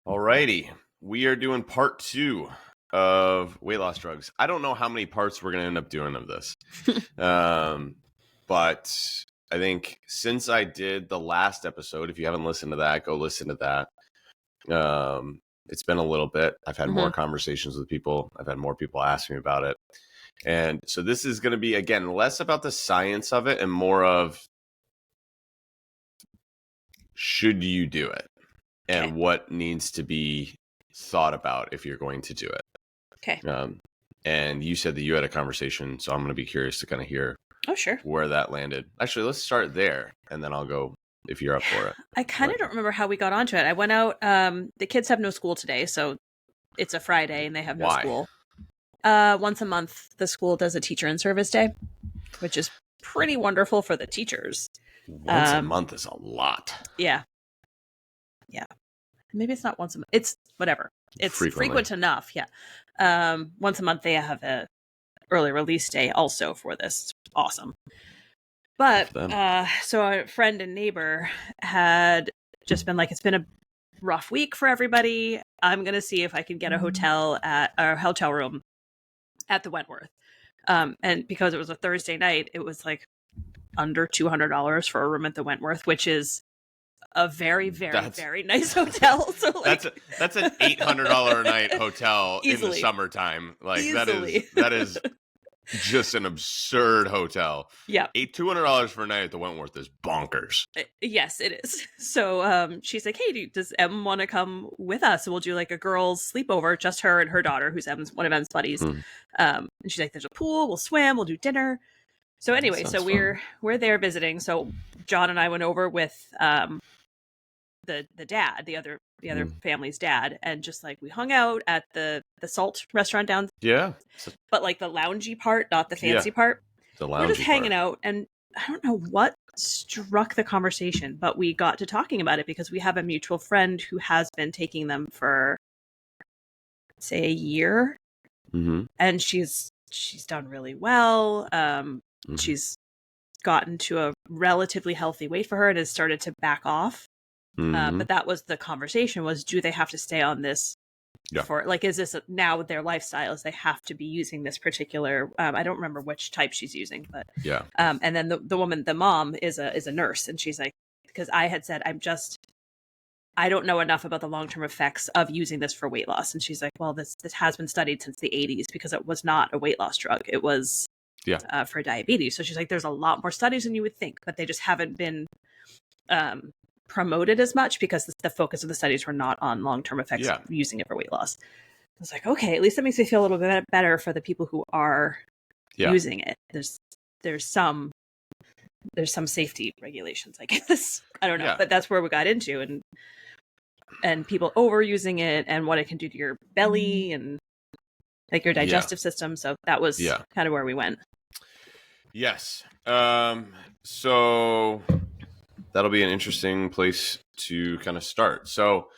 Alrighty, we are doing part 2 of weight loss drugs. I don't know how many parts we're going to end up doing of this. But I think since I did the last episode, if you haven't listened to that, go listen to that. It's been a little bit. I've had more conversations with people. I've had more people ask me about it. And so this is going to be, again, less about the science of it and more of should you do it? And what needs to be thought about if you're going to do it. Okay. And you said that you had a conversation, so I'm going to be curious to kind of hear where that landed. Actually, let's start there, and then I'll go if you're up for it. I kind of don't remember how we got onto it. I went out. The kids have no school today, so it's a Friday, and they have no school. Once a month, the school does a teacher in service day, which is pretty wonderful for the teachers. Once a month is a lot. Yeah. Maybe it's not once a month. It's whatever. It's frequent enough. Yeah. Once a month they have a early release day also for this. It's awesome. But so a friend and neighbor had just been like, it's been a rough week for everybody. I'm going to see if I can get a hotel room at the Wentworth. And because it was a Thursday night, it was like under $200 for a room at the Wentworth, which is a very, very, very nice hotel. So like, that's an $800 a night hotel in the summertime. Like that is just an absurd hotel. Yeah, $200 for a night at the Wentworth is bonkers. Yes, it is. So she's like, "Hey, does Em want to come with us? We'll do like a girls' sleepover, just her and her daughter, who's one of Em's buddies." And she's like, "There's a pool. We'll swim. We'll do dinner." So anyway, so we're there visiting. So John and I went over with the dad, the other family's dad, and just like we hung out at the Salt restaurant down. Yeah. But like the loungy part, not the fancy part. The loungy we're just hanging out, and I don't know what struck the conversation, but we got to talking about it because we have a mutual friend who has been taking them for say a year. And she's done really well. She's gotten to a relatively healthy weight for her and has started to back off. But that was the conversation, was do they have to stay on this for, like, is this now their lifestyle, is they have to be using this particular, I don't remember which type she's using, but and then the woman, the mom is a nurse, and she's like, because I had said, I don't know enough about the long-term effects of using this for weight loss. And she's like, well, this has been studied since the 80s because it was not a weight loss drug. It was for diabetes. So she's like, there's a lot more studies than you would think, but they just haven't been promoted as much because the focus of the studies were not on long-term effects of using it for weight loss. I was like, okay, at least that makes me feel a little bit better for the people who are using it. There's some safety regulations, I guess. I don't know, but that's where we got into, and people overusing it and what it can do to your belly and like your digestive system. So that was kind of where we went. Yes. So that'll be an interesting place to kind of start. So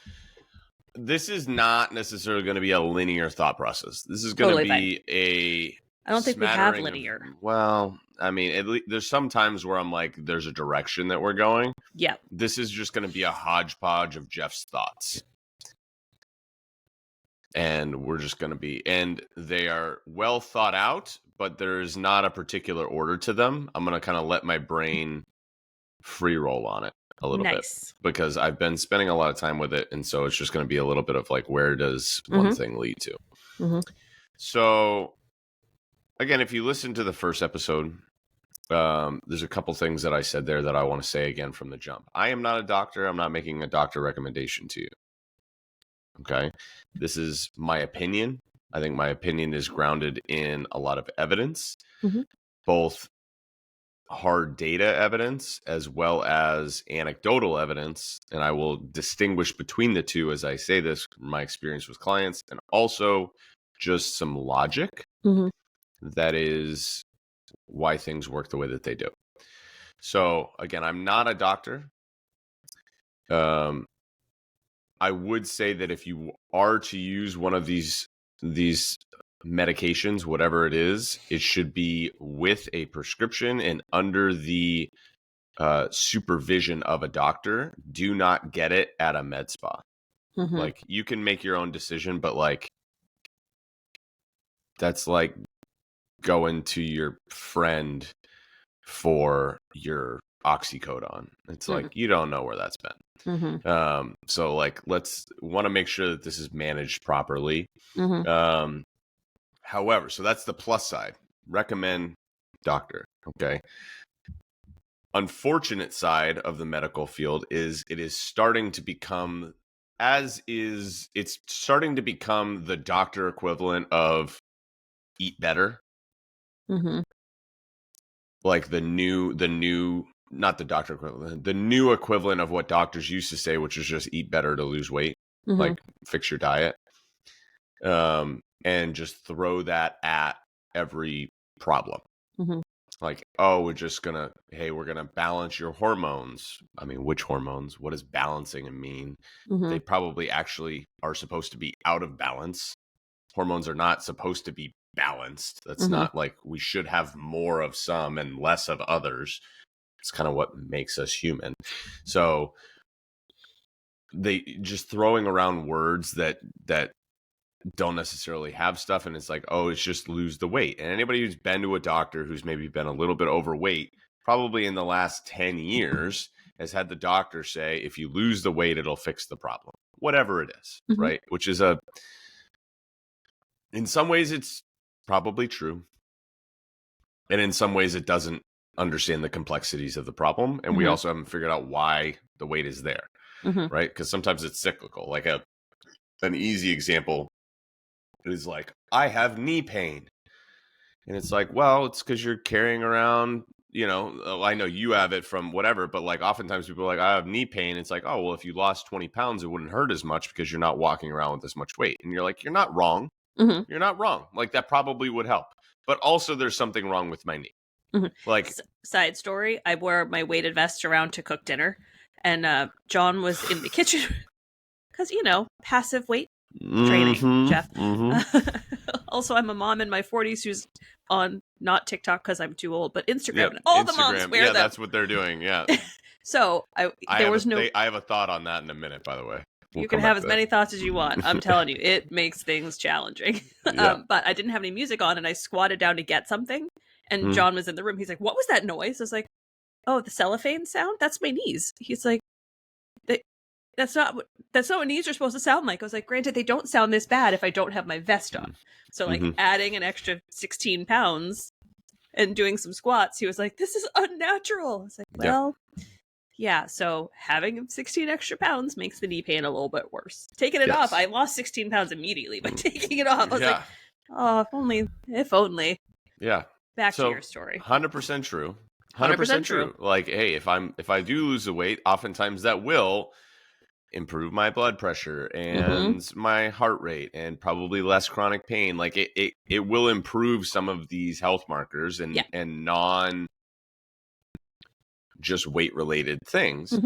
this is not necessarily going to be a linear thought process. This is going to be I don't think we have linear. Well, I mean, there's some times where I'm like, there's a direction that we're going. Yeah. This is just going to be a hodgepodge of Jeff's thoughts. And we're just going to be, and they are well thought out, but there's not a particular order to them. I'm going to kind of let my brain free roll on it a little bit because I've been spending a lot of time with it. And so it's just going to be a little bit of like, where does one thing lead to? So again, if you listen to the first episode, there's a couple things that I said there that I want to say again from the jump. I am not a doctor. I'm not making a doctor recommendation to you. Okay. This is my opinion. I think my opinion is grounded in a lot of evidence, both hard data evidence as well as anecdotal evidence. And I will distinguish between the two as I say this, from my experience with clients, and also just some logic. That is why things work the way that they do. So again, I'm not a doctor. I would say that if you are to use one of these medications, whatever it is, it should be with a prescription and under the supervision of a doctor. Do not get it at a med spa. Mm-hmm. Like, you can make your own decision, but like, that's like going to your friend for your oxycodone. It's like, you don't know where that's been. Mm-hmm. So like, want to make sure that this is managed properly. Mm-hmm. However, so that's the plus side. Recommend doctor. Okay. Unfortunate side of the medical field is it is starting to become, it's starting to become the doctor equivalent of eat better. Mm-hmm. Like the new, not the doctor equivalent, the new equivalent of what doctors used to say, which is just eat better to lose weight, like fix your diet, and just throw that at every problem. Like, oh, we're gonna balance your hormones. I mean, which hormones? What does balancing mean? They probably actually are supposed to be out of balance. Hormones are not supposed to be balanced. That's not like, we should have more of some and less of others. It's kind of what makes us human. So they just throwing around words that don't necessarily have stuff, and it's like, oh, it's just lose the weight. And anybody who's been to a doctor who's maybe been a little bit overweight, probably in the last 10 years, has had the doctor say, if you lose the weight, it'll fix the problem, whatever it is, right? Which is in some ways it's probably true, and in some ways it doesn't understand the complexities of the problem, and we also haven't figured out why the weight is there, right? Because sometimes it's cyclical. Like an easy example is like, I have knee pain, and it's like, well, it's because you're carrying around, I know you have it from whatever, but like oftentimes people are like, I have knee pain. It's like, oh, well, if you lost 20 pounds, it wouldn't hurt as much because you're not walking around with as much weight. And you're like, you're not wrong. You're not wrong. Like, that probably would help. But also there's something wrong with my knee. Like, side story, I wore my weighted vest around to cook dinner, and John was in the kitchen because, passive weight training, Jeff. Also, I'm a mom in my 40s who's on not TikTok because I'm too old, but Instagram. And all Instagram, the moms wear them. That's what they're doing. Yeah. So I have a thought on that in a minute, by the way. You can have as many thoughts as you want. I'm telling you, it makes things challenging. But I didn't have any music on, and I squatted down to get something. And John was in the room. He's like, "What was that noise?" I was like, "Oh, the cellophane sound? That's my knees." He's like, "That's not what knees are supposed to sound like." I was like, "Granted, they don't sound this bad if I don't have my vest on." So, like, adding an extra 16 pounds and doing some squats, he was like, "This is unnatural." I was like, "Well." Yeah, so having 16 extra pounds makes the knee pain a little bit worse. Taking it off, I lost 16 pounds immediately, but taking it off, I was like, oh, if only. Yeah. Back to your story. 100% true. 100% true. Like, hey, if I do lose the weight, oftentimes that will improve my blood pressure and my heart rate and probably less chronic pain. Like, it will improve some of these health markers and non just weight related things.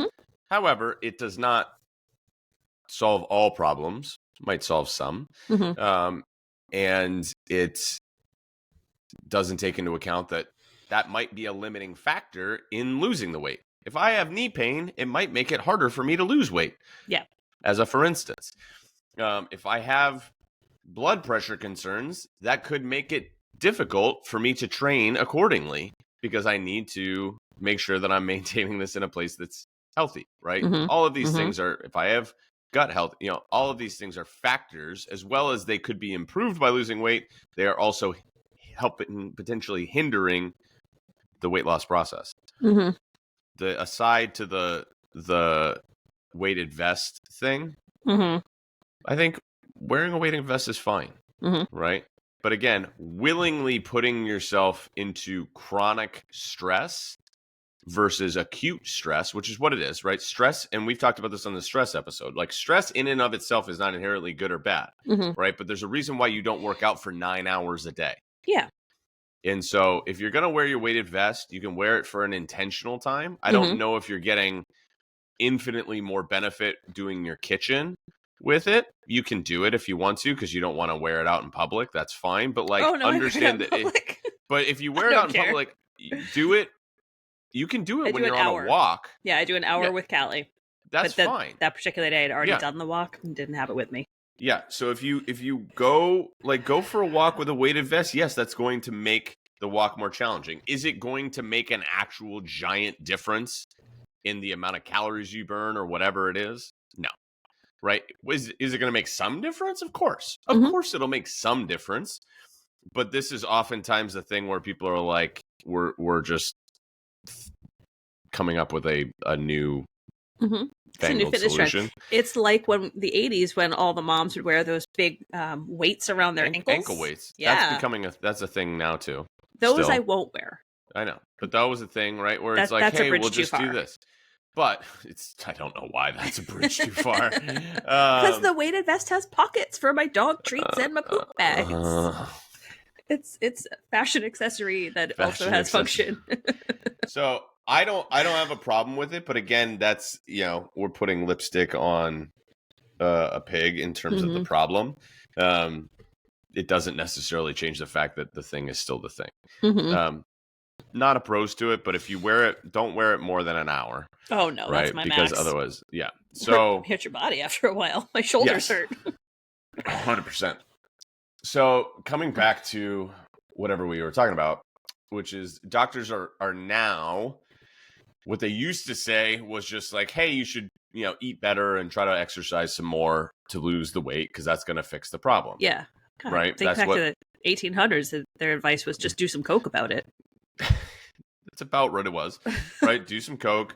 However, it does not solve all problems. It might solve some. And it doesn't take into account that might be a limiting factor in losing the weight. If I have knee pain, it might make it harder for me to lose weight. Yeah. As a for instance, if I have blood pressure concerns, that could make it difficult for me to train accordingly because I need to make sure that I'm maintaining this in a place that's healthy, right? All of these things are, if I have gut health, all of these things are factors, as well as they could be improved by losing weight. They are also helping, potentially hindering the weight loss process. The aside to the weighted vest thing, I think wearing a weighted vest is fine, right? But again, willingly putting yourself into chronic stress versus acute stress, which is what it is, right? Stress, and we've talked about this on the stress episode, like stress in and of itself is not inherently good or bad, right? But there's a reason why you don't work out for 9 hours a day. Yeah. And so if you're going to wear your weighted vest, you can wear it for an intentional time. I don't know if you're getting infinitely more benefit doing your kitchen with it. You can do it if you want to, because you don't want to wear it out in public. That's fine. But like, understand that. But if you wear it out in public, do it. You can do it when you're on a walk. Yeah, I do an hour with Callie. That's fine. That particular day, I had already done the walk and didn't have it with me. Yeah. So if you go for a walk with a weighted vest, yes, that's going to make the walk more challenging. Is it going to make an actual giant difference in the amount of calories you burn or whatever it is? No. Right? Is it going to make some difference? Of course. Of course it'll make some difference. But this is oftentimes the thing where people are like, we're just coming up with a new it's a new fitness solution. Trend. It's like when the 80s, when all the moms would wear those big weights around their ankles. Ankle weights. Yeah. That's a thing now too. Those still. I won't wear. I know. But that was a thing, right? Where it's like, hey, we'll just do this. But I don't know why that's a bridge too far. Because the weighted vest has pockets for my dog treats and my poop bags. It's a fashion accessory that also has function. So I don't have a problem with it, but again, that's, we're putting lipstick on a pig in terms of the problem. It doesn't necessarily change the fact that the thing is still the thing. Not opposed to it, but if you wear it, don't wear it more than an hour. Oh no, right? That's my because max. Otherwise, yeah. So hit your body after a while. My shoulders hurt. 100%. So coming back to whatever we were talking about, which is doctors are now, what they used to say was just like, hey, you should eat better and try to exercise some more to lose the weight because that's going to fix the problem. Yeah, right. Think back to the 1800s. Their advice was just do some coke about it. That's about what it was, right? Do some coke,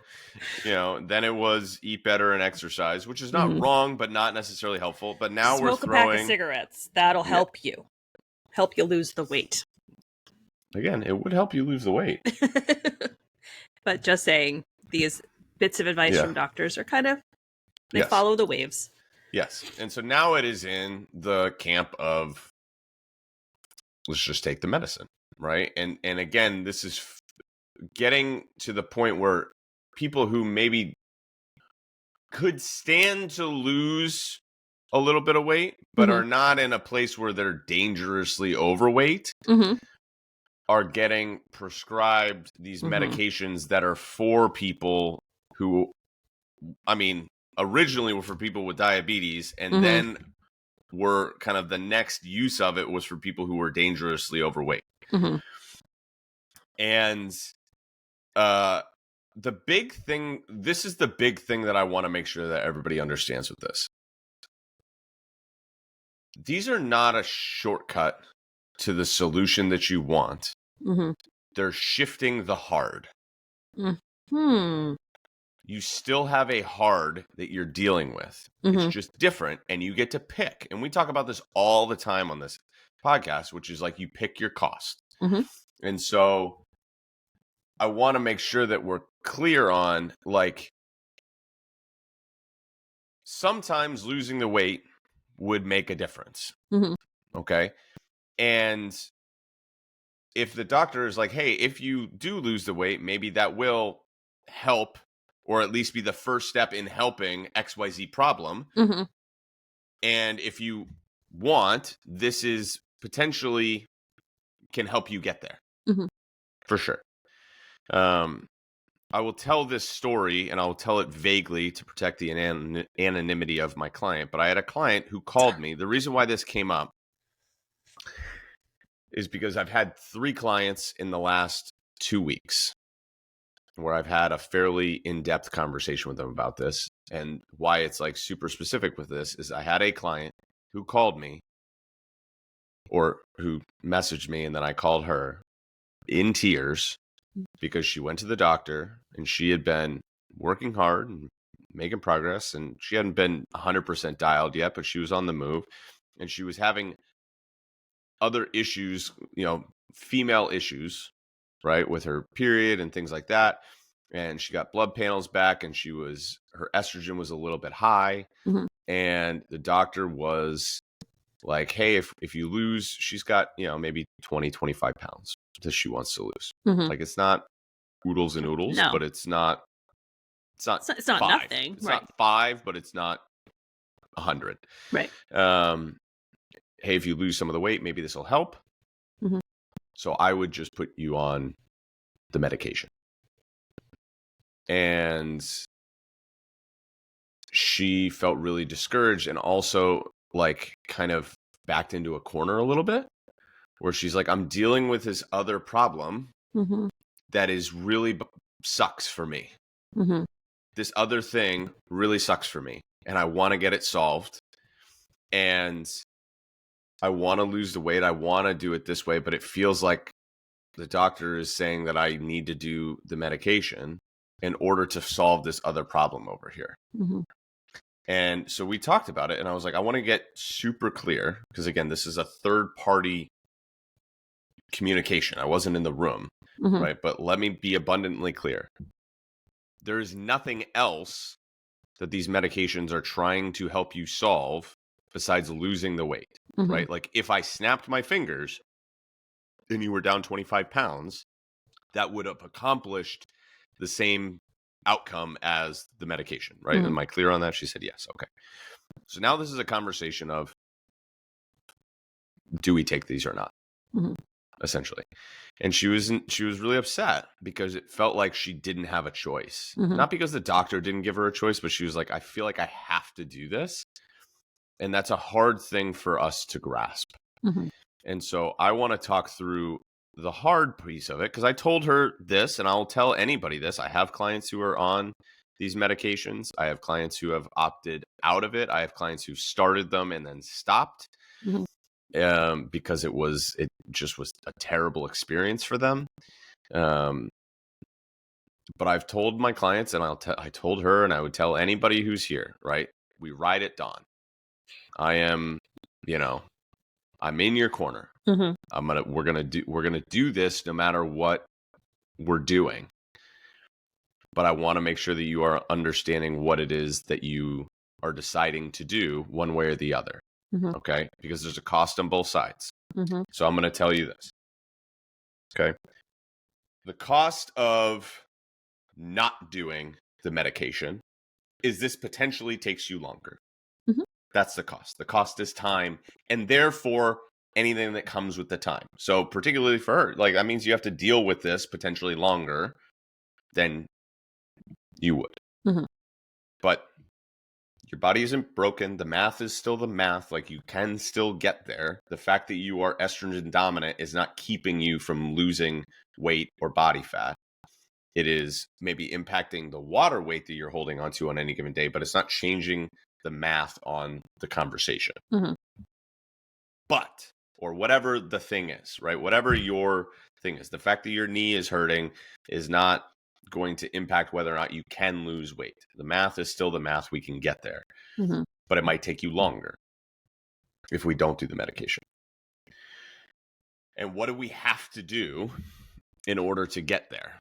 then it was eat better and exercise, which is not wrong, but not necessarily helpful. But now we're throwing a pack of cigarettes. That'll help you lose the weight. Again, it would help you lose the weight. But just saying, these bits of advice from doctors are they follow the waves. Yes. And so now it is in the camp of, let's just take the medicine. Right. And again, this is getting to the point where people who maybe could stand to lose a little bit of weight, but are not in a place where they're dangerously overweight, are getting prescribed these medications that are for people who, originally were for people with diabetes, and then were kind of the next use of it was for people who were dangerously overweight. And the big thing, this is the big thing that I want to make sure that everybody understands with this. These are not a shortcut to the solution that you want. They're shifting the hard. You still have a hard that you're dealing with. It's just different, and you get to pick. And we talk about this all the time on this podcast, which is like you pick your cost. And so I want to make sure that we're clear on, like, sometimes losing the weight would make a difference. Okay. And if the doctor is like, hey, if you do lose the weight, maybe that will help, or at least be the first step in helping XYZ problem. And if you want, this is potentially can help you get there. For sure. I will tell this story, and I'll tell it vaguely to protect the anonymity of my client. But I had a client who called me. The reason why this came up is because I've had 3 clients in the last 2 weeks where I've had a fairly in-depth conversation with them about this. And why it's like super specific with this is I had a client who called me, or who messaged me, and then I called her in tears because she went to the doctor and she had been working hard and making progress, and she hadn't been 100% dialed yet, but she was on the move, and she was having other issues, female issues, right, with her period and things like that. And she got blood panels back, and her estrogen was a little bit high. And the doctor was like, hey, if you lose, she's got, maybe 20, 25 pounds that she wants to lose. Like, it's not oodles and oodles, but it's not not 5. Nothing. It's not 5, but it's not 100. Right. Hey, if you lose some of the weight, maybe this will help. So I would just put you on the medication. And she felt really discouraged and also like kind of backed into a corner a little bit where she's like, I'm dealing with this other problem that is really sucks for me. This other thing really sucks for me and I want to get it solved and I want to lose the weight. I want to do it this way, but it feels like the doctor is saying that I need to do the medication in order to solve this other problem over here. And so we talked about it and I was like, I want to get super clear because again, this is a third party communication. I wasn't in the room, right? But let me be abundantly clear. There is nothing else that these medications are trying to help you solve besides losing the weight, right? Like if I snapped my fingers and you were down 25 pounds, that would have accomplished the same outcome as the medication, right? Am I clear on that? She said, yes. Okay. So now this is a conversation of, do we take these or not? Essentially. And she was really upset because it felt like she didn't have a choice. Not because the doctor didn't give her a choice, but she was like, I feel like I have to do this. And that's a hard thing for us to grasp. And so I want to talk through the hard piece of it because I told her this, and I'll tell anybody this. I have clients who are on these medications. I have clients who have opted out of it. I have clients who started them and then stopped because it just was a terrible experience for them. But I've told my clients, and I told her, and I would tell anybody who's here, right? We ride at dawn. I am, I'm in your corner. We're gonna do this no matter what we're doing. But I want to make sure that you are understanding what it is that you are deciding to do one way or the other. Okay? Because there's a cost on both sides. So I'm going to tell you this. Okay? The cost of not doing the medication is this potentially takes you longer. That's the cost. The cost is time, and therefore anything that comes with the time. So particularly for her, like that means you have to deal with this potentially longer than you would. But your body isn't broken. The math is still the math. Like you can still get there. The fact that you are estrogen dominant is not keeping you from losing weight or body fat. It is maybe impacting the water weight that you're holding onto on any given day, but it's not changing the math on the conversation. But, or whatever the thing is, right? Whatever your thing is, the fact that your knee is hurting is not going to impact whether or not you can lose weight. The math is still the math. We can get there, but it might take you longer if we don't do the medication. And what do we have to do in order to get there,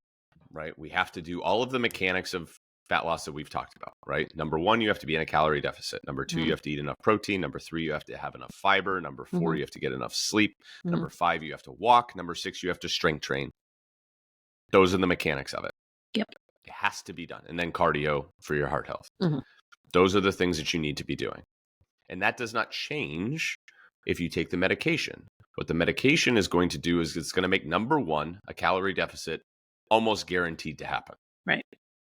right? We have to do all of the mechanics of fat loss that we've talked about, right? Number 1, you have to be in a calorie deficit. Number 2, you have to eat enough protein. Number 3, you have to have enough fiber. Number 4, you have to get enough sleep. Number 5, you have to walk. Number 6, you have to strength train. Those are the mechanics of it. Yep. It has to be done. And then cardio for your heart health. Those are the things that you need to be doing. And that does not change if you take the medication. What the medication is going to do is it's going to make number 1, a calorie deficit, almost guaranteed to happen. Right.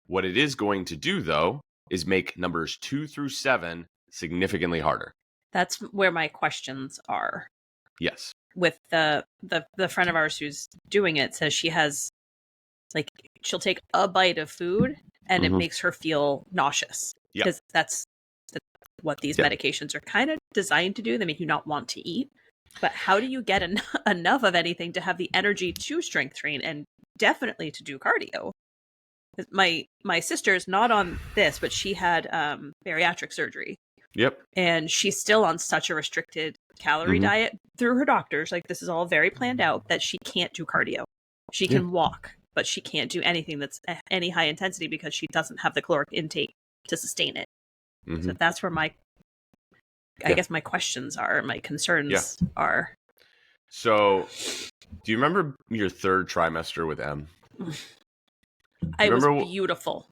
What it is going to do, though, is make numbers 2 through 7 significantly harder. That's where my questions are. Yes. With the friend of ours who's doing it says she has, like, she'll take a bite of food and it makes her feel nauseous. Because that's what these medications are kind of designed to do. They make you not want to eat. But how do you get enough of anything to have the energy to strength train and definitely to do cardio? My sister's not on this, but she had bariatric surgery. Yep. And she's still on such a restricted calorie diet through her doctors. Like, this is all very planned out, that she can't do cardio. She can walk, but she can't do anything that's any high intensity because she doesn't have the caloric intake to sustain it. So that's where I guess my questions are, my concerns are. So, do you remember your 3rd trimester with M? I was beautiful.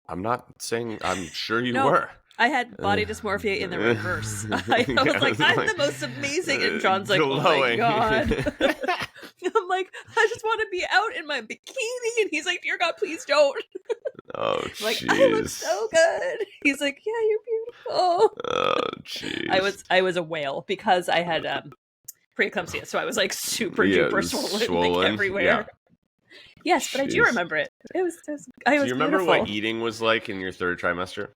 I'm not saying, I'm sure you were. I had body dysmorphia in the reverse. I was like, I'm the most amazing. And John's like, glowing. Oh my God. I'm like, I just want to be out in my bikini. And he's like, dear God, please don't. Oh, like, I look jeez. so good. He's like, yeah, you're beautiful. Oh, jeez. I was a whale because I had preeclampsia, so I was like super duper swollen, like swollen. everywhere. Yeah. Yes, but I do remember it. I was Do you remember beautiful. what eating was like in your third trimester?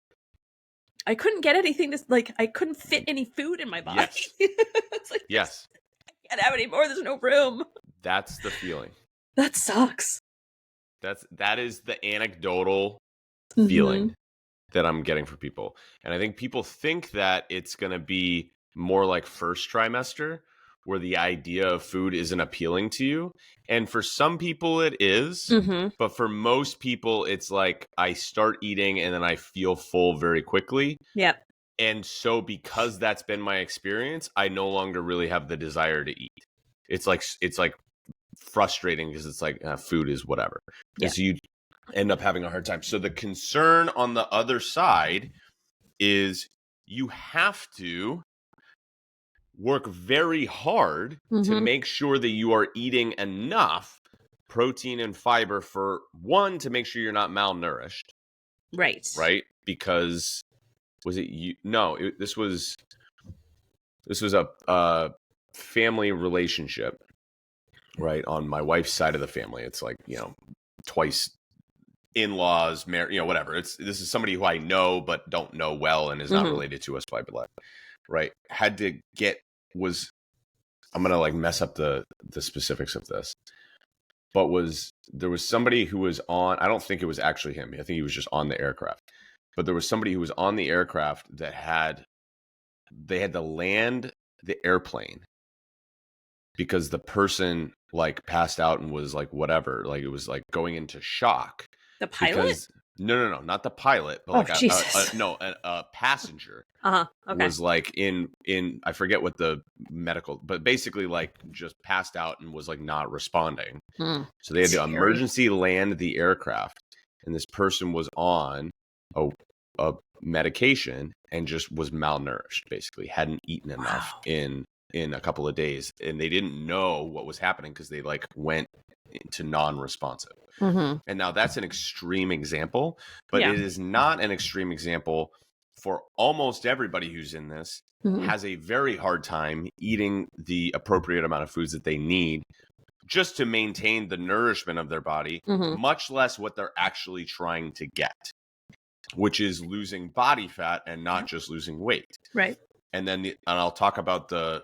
I couldn't get anything to, like, I couldn't fit any food in my body. Yes. It's like, Yes. I can't have any more. There's no room. That's the feeling. That sucks. That is the anecdotal feeling that I'm getting for people. And I think people think that it's going to be more like first trimester, where the idea of food isn't appealing to you. And for some people it is, but for most people it's like I start eating and then I feel full very quickly. Yep. And so because that's been my experience, I no longer really have the desire to eat. It's like frustrating because it's like food is whatever. Yeah. So you end up having a hard time. So the concern on the other side is you have to work very hard to make sure that you are eating enough protein and fiber for one, to make sure you're not malnourished. Right. Because was it you? No, this was a family relationship, right? On my wife's side of the family. It's like, twice in-laws, whatever. This is somebody who I know but don't know well and is not related to us by blood, right? I'm gonna like mess up the specifics of this, but there was somebody who was on, I don't think it was actually him, I think he was just on the aircraft, but there was somebody who was on the aircraft that they had to land the airplane because the person like passed out and was like whatever, like it was like going into shock. The pilot? No, not the pilot, but a passenger. Okay. Was like in I forget what the medical, but basically like just passed out and was like not responding. So they had to emergency land the aircraft, and this person was on a medication and just was malnourished, basically hadn't eaten enough in a couple of days, and they didn't know what was happening because they like went into non-responsive. And now that's an extreme example, but it is not an extreme example for almost everybody who's in this. Has a very hard time eating the appropriate amount of foods that they need just to maintain the nourishment of their body, much less what they're actually trying to get, which is losing body fat and not just losing weight. Right. And then I'll talk about the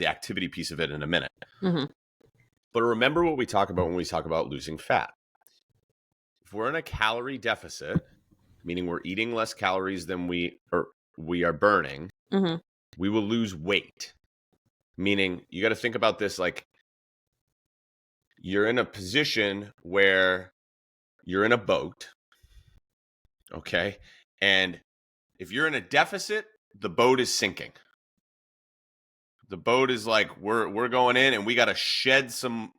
activity piece of it in a minute. But remember what we talk about when we talk about losing fat. If we're in a calorie deficit, meaning we're eating less calories than we are burning, we will lose weight. Meaning you got to think about this like you're in a position where you're in a boat, okay? And if you're in a deficit, the boat is sinking. The boat is like we're going in and we got to shed some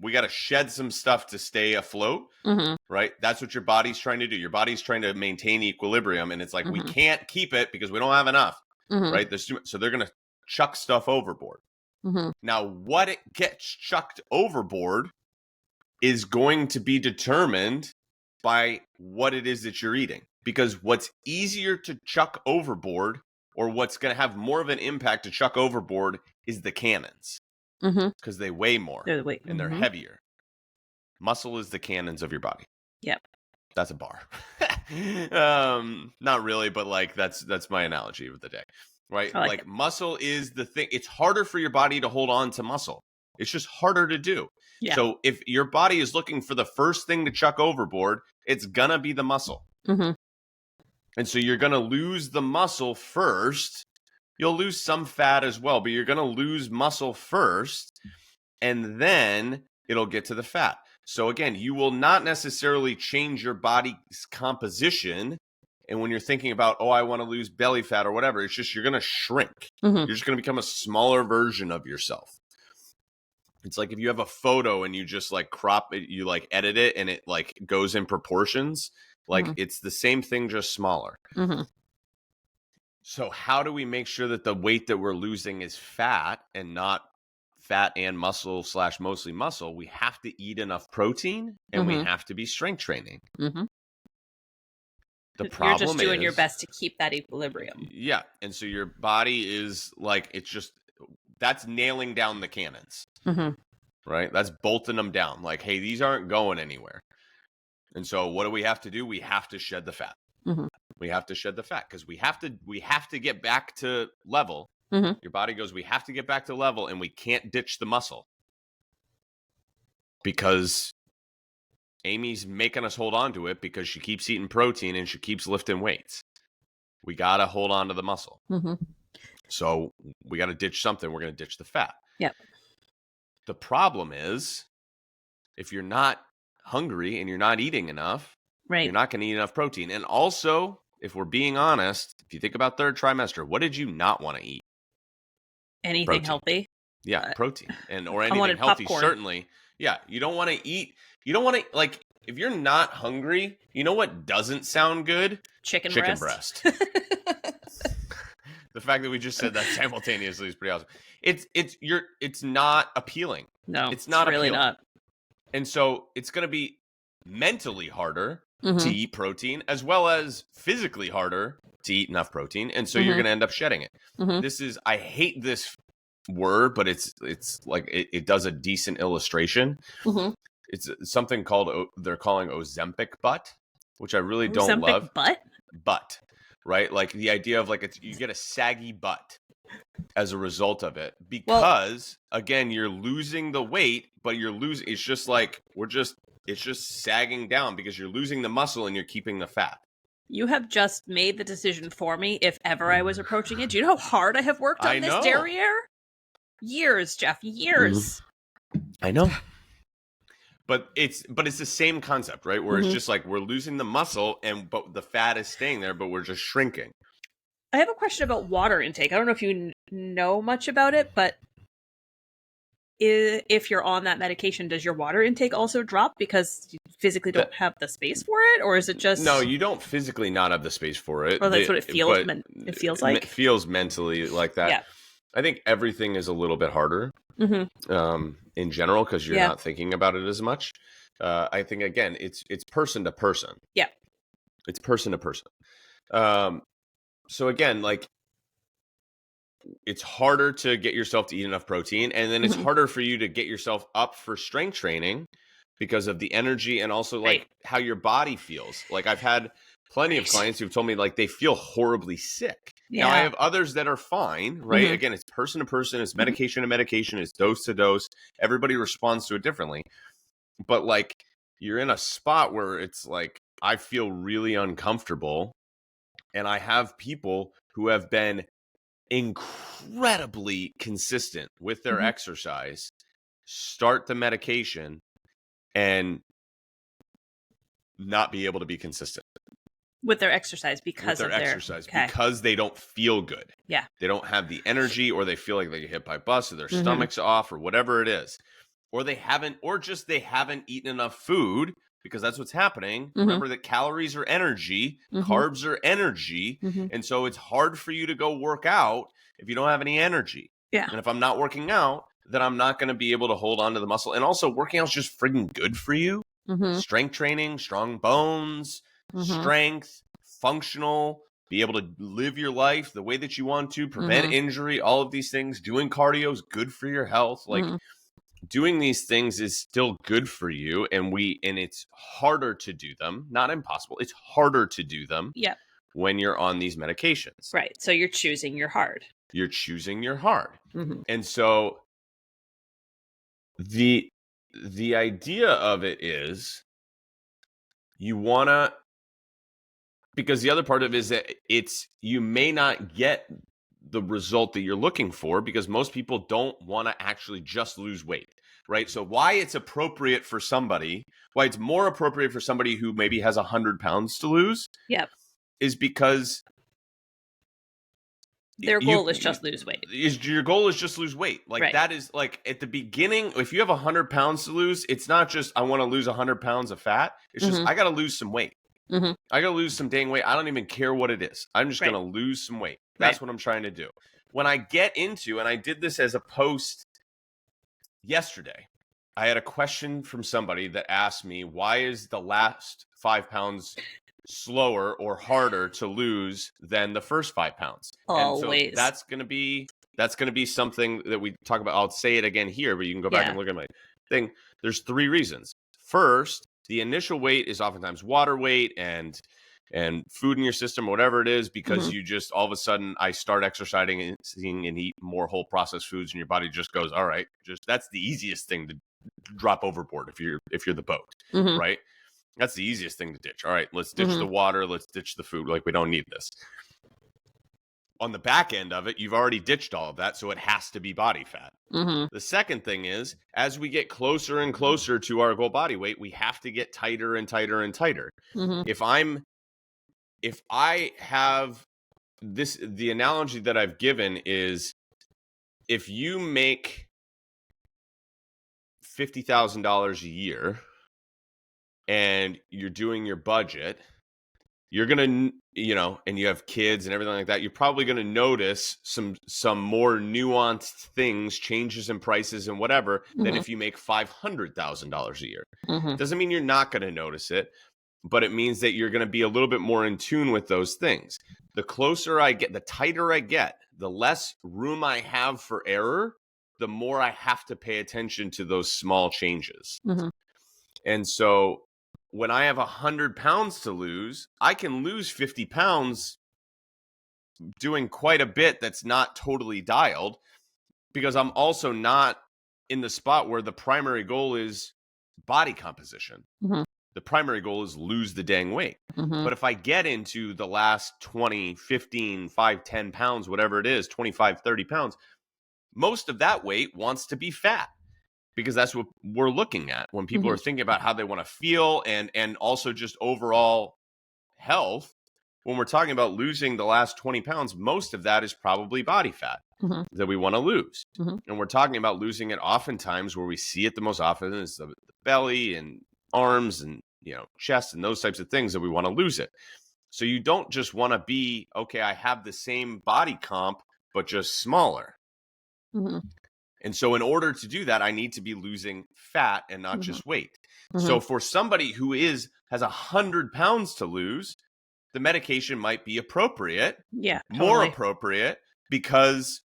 stuff to stay afloat, right? That's what your body's trying to do. Your body's trying to maintain equilibrium, and it's like we can't keep it because we don't have enough, right? So they're going to chuck stuff overboard. Now, what it gets chucked overboard is going to be determined by what it is that you're eating, because what's easier to chuck overboard, or what's going to have more of an impact to chuck overboard, is the cannons, because they weigh more and they're heavier. Muscle is the cannons of your body. Yep. That's a bar. Not really, but like that's my analogy of the day, right? Like muscle is the thing. It's harder for your body to hold on to muscle. It's just harder to do. Yeah. So if your body is looking for the first thing to chuck overboard, it's gonna be the muscle. And so you're gonna lose the muscle first. You'll lose some fat as well, but you're going to lose muscle first, and then it'll get to the fat. So again, you will not necessarily change your body's composition. And when you're thinking about, I want to lose belly fat or whatever, it's just you're going to shrink. You're just going to become a smaller version of yourself. It's like if you have a photo and you just like crop it, you like edit it and it like goes in proportions. Like it's the same thing, just smaller. So how do we make sure that the weight that we're losing is fat and not fat and muscle / mostly muscle? We have to eat enough protein and we have to be strength training. You're just doing your best to keep that equilibrium. Yeah. And so your body is like, that's nailing down the cannons, right? That's bolting them down. Like, hey, these aren't going anywhere. And so what do we have to do? We have to shed the fat. We have to shed the fat because we have to get back to level. Your body goes, we have to get back to level, and we can't ditch the muscle because Amy's making us hold on to it because she keeps eating protein and she keeps lifting weights. We got to hold on to the muscle. So we got to ditch something. We're going to ditch the fat. Yep. The problem is if you're not hungry and you're not eating enough, you're not going to eat enough protein. And also, if we're being honest, if you think about third trimester, what did you not want to eat? Anything protein. Healthy. Yeah, protein. Or anything healthy, popcorn. Certainly. Yeah, you don't want to eat. You don't want to, like, if you're not hungry, you know what doesn't sound good? Chicken breast. The fact that we just said that simultaneously is pretty awesome. It's not appealing. No, it's not really appealing. Not. And so it's going to be mentally harder to eat protein, as well as physically harder to eat enough protein. And so you're going to end up shedding it. I hate this word, but it's like it does a decent illustration. It's something called, they're calling ozempic butt, which I really don't love. Butt, right? Like the idea of like you get a saggy butt as a result of it because again, you're losing the weight, but it's just like it's just sagging down because you're losing the muscle and you're keeping the fat. You have just made the decision for me if ever I was approaching it. Do you know how hard I have worked on this derriere? Years, Jeff, years. I know. But it's the same concept, right? Where it's just like we're losing the muscle but the fat is staying there, but we're just shrinking. I have a question about water intake. I don't know if you know much about it, but if you're on that medication, does your water intake also drop because you physically don't have the space for it? Or is it just... No, you don't physically not have the space for it. Or that's what it feels like? It feels mentally like that. Yeah. I think everything is a little bit harder in general because you're not thinking about it as much. I think, again, it's person to person. Yeah. It's person to person. So, again, like, it's harder to get yourself to eat enough protein, and then it's harder for you to get yourself up for strength training because of the energy and also like how your body feels. Like I've had plenty of clients who've told me like they feel horribly sick. Now I have others that are fine, right? Again, it's person to person, it's medication to medication, it's dose to dose. Everybody responds to it differently. But like you're in a spot where it's like I feel really uncomfortable, and I have people who have been incredibly consistent with their exercise, start the medication, and not be able to be consistent with their exercise because they don't feel good. Yeah, they don't have the energy, or they feel like they get hit by a bus, or their stomach's off, or whatever it is, or they haven't eaten enough food. Because that's what's happening. Remember that calories are energy, carbs are energy. And so it's hard for you to go work out if you don't have any energy. Yeah. And if I'm not working out, then I'm not going to be able to hold on to the muscle. And also working out is just friggin' good for you. Strength training, strong bones, strength, functional, be able to live your life the way that you want to, prevent injury, all of these things. Doing cardio is good for your health. Like, doing these things is still good for you, and it's harder to do them. Not impossible. It's harder to do them when you're on these medications. Right. So you're choosing your hard. You're choosing your hard. And so the idea of it is you want to, because the other part of it is that you may not get the result that you're looking for because most people don't want to actually just lose weight, right? So why it's more appropriate for somebody who maybe has 100 pounds to lose is because their goal is just lose weight. Your goal is just lose weight. Like that is like at the beginning, if you have 100 pounds to lose, it's not just, I want to lose 100 pounds of fat. It's just, I got to lose some weight. I got to lose some dang weight. I don't even care what it is. I'm just going to lose some weight. That's what I'm trying to do. When I get into, and I did this as a post yesterday, I had a question from somebody that asked me, why is the last 5 pounds slower or harder to lose than the first 5 pounds. Always. And so that's going to be something that we talk about. I'll say it again here, but you can go back and look at my thing. There's 3 reasons. First, the initial weight is oftentimes water weight and food in your system, whatever it is, because you just all of a sudden I start exercising and eat more whole processed foods, and your body just goes, all right, that's the easiest thing to drop overboard if you're the boat, right? That's the easiest thing to ditch. All right, let's ditch the water, let's ditch the food. Like, we don't need this. On the back end of it, you've already ditched all of that, so it has to be body fat. The second thing is, as we get closer and closer to our goal body weight, we have to get tighter and tighter and tighter. If I have this, the analogy that I've given is, if you make $50,000 a year and you're doing your budget, you're going to, and you have kids and everything like that, you're probably going to notice some more nuanced things, changes in prices and whatever, than if you make $500,000 a year. Doesn't mean you're not going to notice it, but it means that you're going to be a little bit more in tune with those things. The closer I get, the tighter I get, the less room I have for error, the more I have to pay attention to those small changes. And so when I have 100 pounds to lose, I can lose 50 pounds doing quite a bit that's not totally dialed, because I'm also not in the spot where the primary goal is body composition. The primary goal is lose the dang weight. But if I get into the last 20, 15, 5, 10 pounds, whatever it is, 25, 30 pounds, most of that weight wants to be fat, because that's what we're looking at when people are thinking about how they want to feel and also just overall health. When we're talking about losing the last 20 pounds, most of that is probably body fat that we want to lose. And we're talking about losing it oftentimes where we see it the most often is the belly and arms and chest and those types of things that we want to lose it. So you don't just want to be, okay, I have the same body comp, but just smaller. And so in order to do that, I need to be losing fat and not just weight. So for somebody who has 100 pounds to lose, the medication might be appropriate, more appropriate, because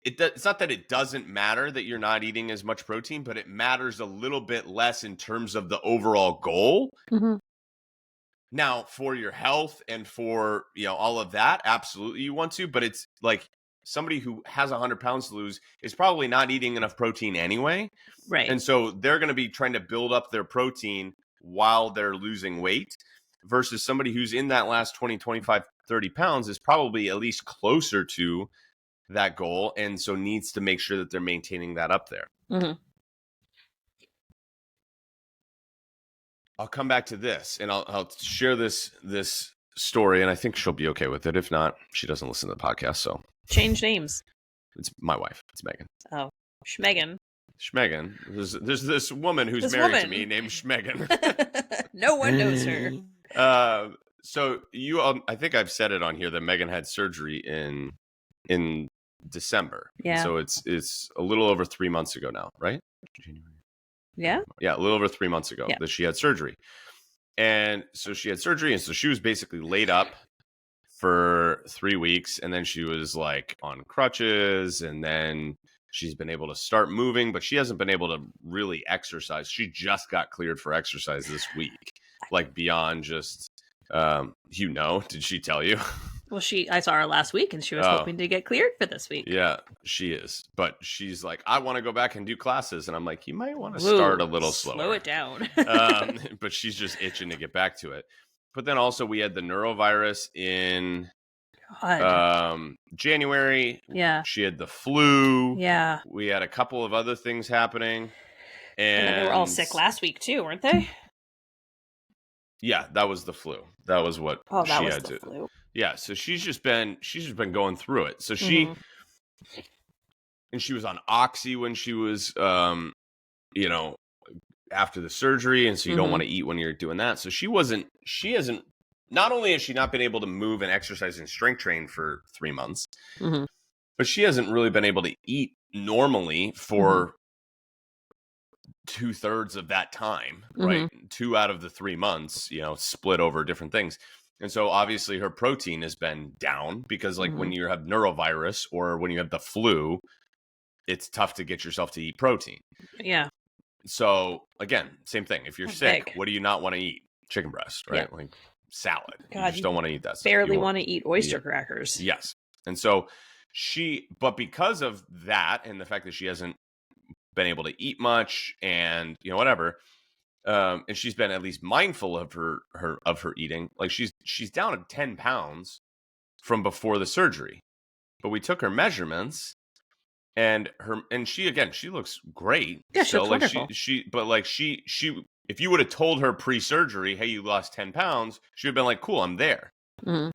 it's not that it doesn't matter that you're not eating as much protein, but it matters a little bit less in terms of the overall goal. Now, for your health and for all of that, absolutely you want to, but it's like somebody who has 100 pounds to lose is probably not eating enough protein anyway. Right. And so they're going to be trying to build up their protein while they're losing weight, versus somebody who's in that last 20, 25, 30 pounds is probably at least closer to that goal, and so needs to make sure that they're maintaining that up there. I'll come back to this, and I'll share this story, and I think she'll be okay with it. If not, she doesn't listen to the podcast, so change names. It's my wife. It's Megan. Oh, Schmegan. There's this woman who's married to me named Schmegan. No one knows her. So I think I've said it on here that Megan had surgery in December. Yeah. So it's a little over 3 months ago now, right? Yeah. Yeah, a little over 3 months ago that she had surgery. And so she had surgery, and so she was basically laid up for 3 weeks, and then she was like on crutches, and then she's been able to start moving, but she hasn't been able to really exercise. She just got cleared for exercise this week, like beyond just, did she tell you? Well, I saw her last week, and she was hoping to get cleared for this week. Yeah, she is. But she's like, I want to go back and do classes. And I'm like, you might want to start a little slower. Slow it down. But she's just itching to get back to it. But then also we had the neurovirus in January. Yeah. She had the flu. Yeah. We had a couple of other things happening. And they were all sick last week too, weren't they? Yeah, that was the flu. That was what she had to. Flu. Yeah, so she's just been going through it. So she and she was on Oxy when she was after the surgery, and so you don't want to eat when you're doing that. So she hasn't not only has she not been able to move and exercise and strength train for 3 months, but she hasn't really been able to eat normally for 2/3 of that time, right? 2 out of the 3 months, split over different things. And so obviously her protein has been down because like when you have neurovirus or when you have the flu, it's tough to get yourself to eat protein. Yeah. So again, same thing. If you're sick, what do you not want to eat? Chicken breast, right? Like salad. God, you just don't want to eat that stuff. Barely want to eat oyster crackers. Yes. And so but because of that and the fact that she hasn't been able to eat much and whatever, and she's been at least mindful of her eating, like she's down to 10 pounds from before the surgery. But we took her measurements and she looks great. Yeah, she looks wonderful. She if you would have told her pre-surgery, hey, you lost 10 pounds, she would have been like, cool, I'm there.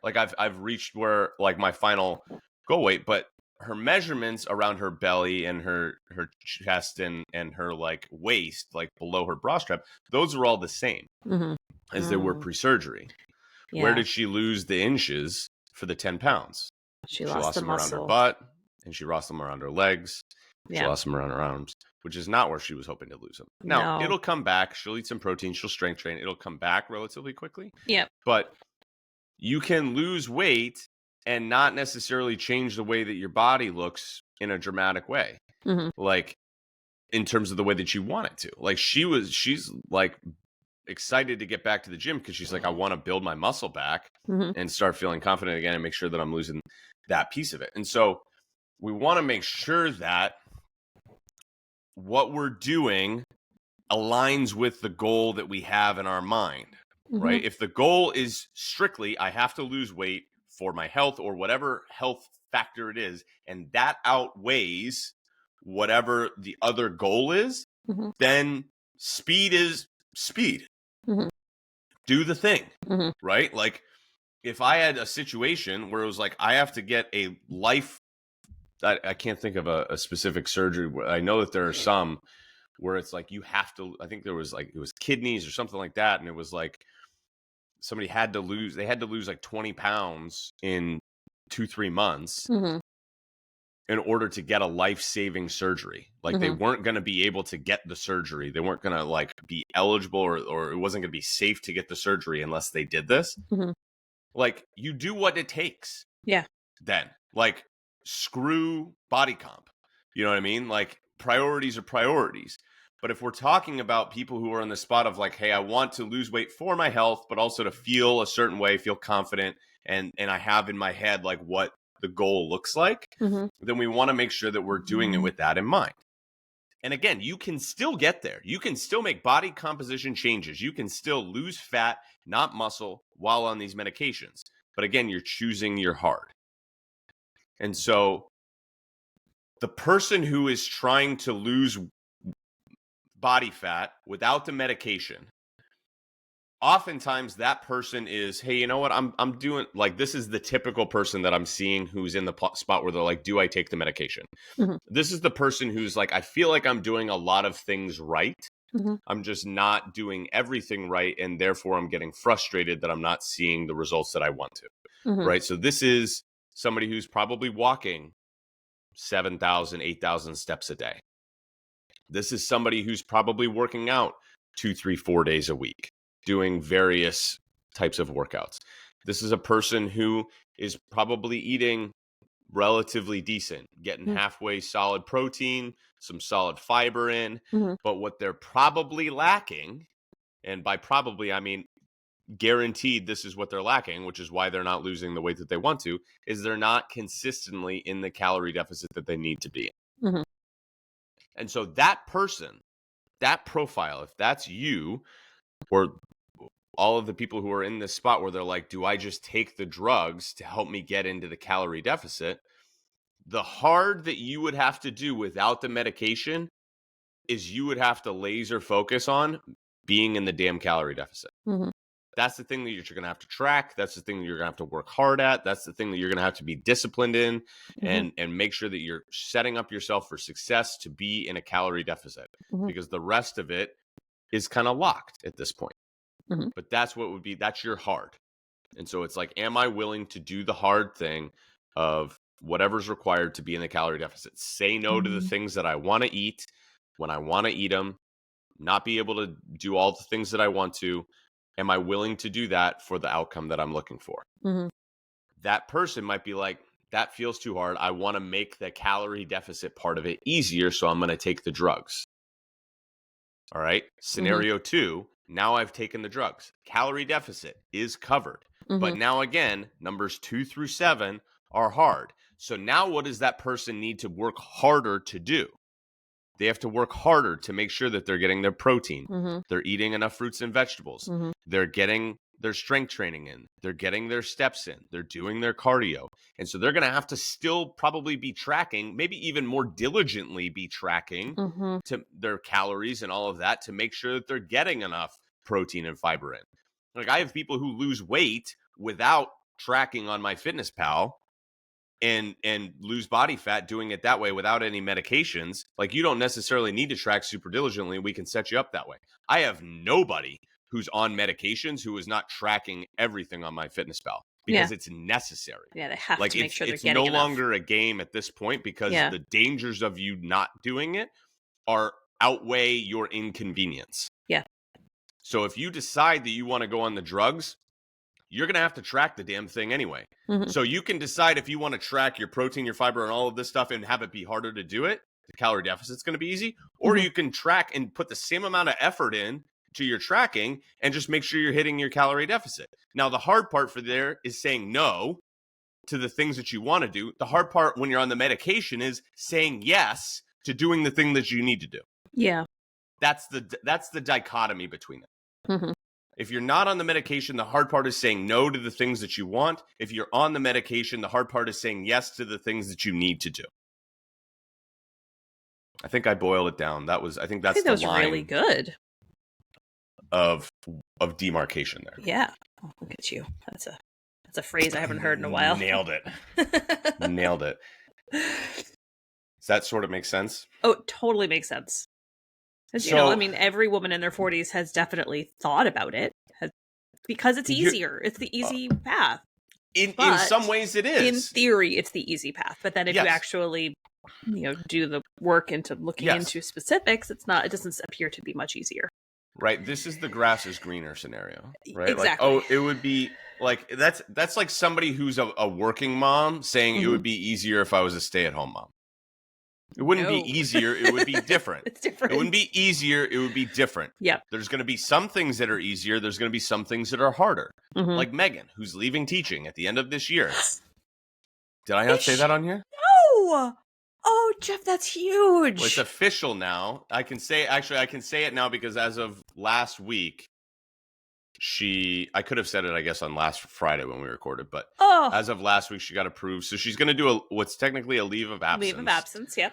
Like I've reached where like my final goal weight, but her measurements around her belly and her chest and her like waist, like below her bra strap, those are all the same as they were pre-surgery. Yeah. Where did she lose the inches for the 10 pounds? She lost them around her butt, and she lost them around her legs. She lost them around her arms, which is not where she was hoping to lose them. Now, it'll come back. She'll eat some protein. She'll strength train. It'll come back relatively quickly. Yeah. But you can lose weight and not necessarily change the way that your body looks in a dramatic way. Like in terms of the way that you want it to. Like she's like excited to get back to the gym because she's like, I want to build my muscle back and start feeling confident again and make sure that I'm losing that piece of it. And so we want to make sure that what we're doing aligns with the goal that we have in our mind, right? If the goal is strictly, I have to lose weight for my health or whatever health factor it is, and that outweighs whatever the other goal is, then speed is speed. Do the thing, right? Like if I had a situation where it was like, I have to get a life, I can't think of a specific surgery. I know that there are some where it's like, you have to, I think there was like, it was kidneys or something like that. And it was like, they had to lose like 20 pounds in 2-3 months in order to get a life-saving surgery. Like they weren't going to be able to get the surgery. They weren't going to like be eligible or it wasn't going to be safe to get the surgery unless they did this. Like you do what it takes. Yeah. Then like screw body comp. You know what I mean? Like priorities are priorities. But if we're talking about people who are in the spot of like, hey, I want to lose weight for my health, but also to feel a certain way, feel confident, and I have in my head like what the goal looks like, then we want to make sure that we're doing it with that in mind. And again, you can still get there. You can still make body composition changes. You can still lose fat, not muscle, while on these medications. But again, you're choosing your hard. And so the person who is trying to lose body fat without the medication, oftentimes that person is, hey, you know what, I'm doing, like, this is the typical person that I'm seeing who's in the spot where they're like, do I take the medication? This is the person who's like, I feel like I'm doing a lot of things right. I'm just not doing everything right, and therefore I'm getting frustrated that I'm not seeing the results that I want to, right? So this is somebody who's probably walking 7,000, 8,000 steps a day. This is somebody who's probably working out 2, 3, 4 days a week, doing various types of workouts. This is a person who is probably eating relatively decent, getting halfway solid protein, some solid fiber in. But what they're probably lacking, and by probably, I mean guaranteed this is what they're lacking, which is why they're not losing the weight that they want to, is they're not consistently in the calorie deficit that they need to be in. And so that person, that profile, if that's you or all of the people who are in this spot where they're like, do I just take the drugs to help me get into the calorie deficit? The hard that you would have to do without the medication is you would have to laser focus on being in the damn calorie deficit. That's the thing that you're going to have to track. That's the thing that you're going to have to work hard at. That's the thing that you're going to have to be disciplined in and make sure that you're setting up yourself for success to be in a calorie deficit, because the rest of it is kind of locked at this point. But that's your hard. And so it's like, am I willing to do the hard thing of whatever's required to be in the calorie deficit? Say no to the things that I want to eat when I want to eat them, not be able to do all the things that I want to. Am I willing to do that for the outcome that I'm looking for? Mm-hmm. That person might be like, that feels too hard. I want to make the calorie deficit part of it easier, so I'm going to take the drugs. All right. Scenario 2, now I've taken the drugs. Calorie deficit is covered. But now again, numbers 2 through 7 are hard. So now what does that person need to work harder to do? They have to work harder to make sure that they're getting their protein. They're eating enough fruits and vegetables. They're getting their strength training in. They're getting their steps in. They're doing their cardio. And so they're going to have to still probably be tracking, maybe even more diligently be tracking to their calories and all of that to make sure that they're getting enough protein and fiber in. Like, I have people who lose weight without tracking on MyFitnessPal and lose body fat doing it that way without any medications. Like, you don't necessarily need to track super diligently. We can set you up that way. I have nobody who's on medications who is not tracking everything on MyFitnessPal because it's necessary. Yeah, they have like, to make sure they're it's getting no enough. longer a game at this point because the dangers of you not doing it outweigh your inconvenience. Yeah. So if you decide that you want to go on the drugs, you're going to have to track the damn thing anyway. So you can decide if you want to track your protein, your fiber, and all of this stuff and have it be harder to do it. The calorie deficit's going to be easy. Or you can track and put the same amount of effort in to your tracking and just make sure you're hitting your calorie deficit. Now, the hard part for there is saying no to the things that you want to do. The hard part when you're on the medication is saying yes to doing the thing that you need to do. Yeah. That's the dichotomy between it. If you're not on the medication, the hard part is saying no to the things that you want. If you're on the medication, the hard part is saying yes to the things that you need to do. I think I boiled it down. I think that was line really good of demarcation there. Yeah. Oh, look at you. That's a phrase I haven't heard in a while. Nailed it. Nailed it. Does that sort of make sense? Oh, it totally makes sense. Because, every woman in their 40s has definitely thought about it because it's easier. It's the easy path. In some ways it is. In theory, it's the easy path. But then if you actually, do the work into looking into specifics, it doesn't appear to be much easier. Right. This is the grass is greener scenario, right? Exactly. Like, it would be like, that's like somebody who's a working mom saying it would be easier if I was a stay-at-home mom. It wouldn't be easier. It would be different. It's different. It wouldn't be easier. It would be different. Yeah. There's going to be some things that are easier. There's going to be some things that are harder. Like Megan, who's leaving teaching at the end of this year. Did I not say that on here? No. Oh, Jeff, that's huge. Well, it's official now. I can say it now because as of last week, I could have said it, I guess, on last Friday when we recorded, but as of last week, she got approved. So she's going to do what's technically a leave of absence. Leave of absence, yeah.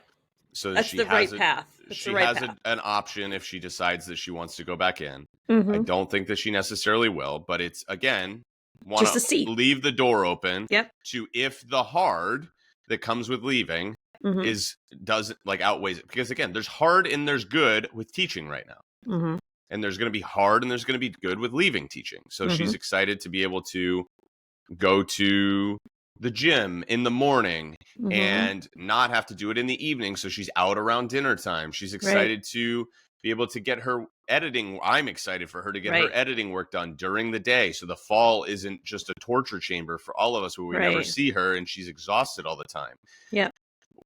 So that's the right path. She has an option if she decides that she wants to go back in. I don't think that she necessarily will, but it's, again, want to leave the door open to if the hard that comes with leaving outweighs it. Because, again, there's hard and there's good with teaching right now. And there's going to be hard and there's going to be good with leaving teaching. So she's excited to be able to go to the gym in the morning and not have to do it in the evening. So she's out around dinner time. She's excited to be able to get her editing. I'm excited for her to get her editing work done during the day. So the fall isn't just a torture chamber for all of us where we never see her and she's exhausted all the time. Yeah.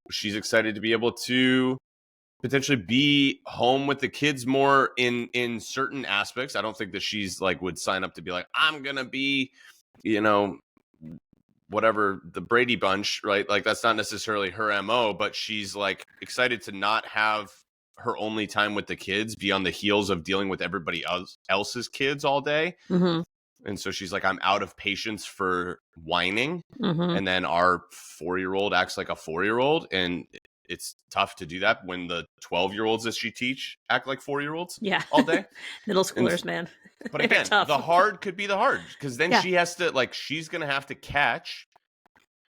She's excited to be able to potentially be home with the kids more in certain aspects. I don't think that she's like would sign up to be like, I'm going to be, whatever, the Brady Bunch, right? Like, that's not necessarily her MO, but she's like excited to not have her only time with the kids be on the heels of dealing with everybody else's kids all day. And so she's like, I'm out of patience for whining. And then our 4-year-old acts like a 4-year-old. And it's tough to do that when the 12-year-olds that she teach act like 4-year-olds all day. Middle schoolers, man. But again, the hard could be the hard because then she has to, like, she's going to have to catch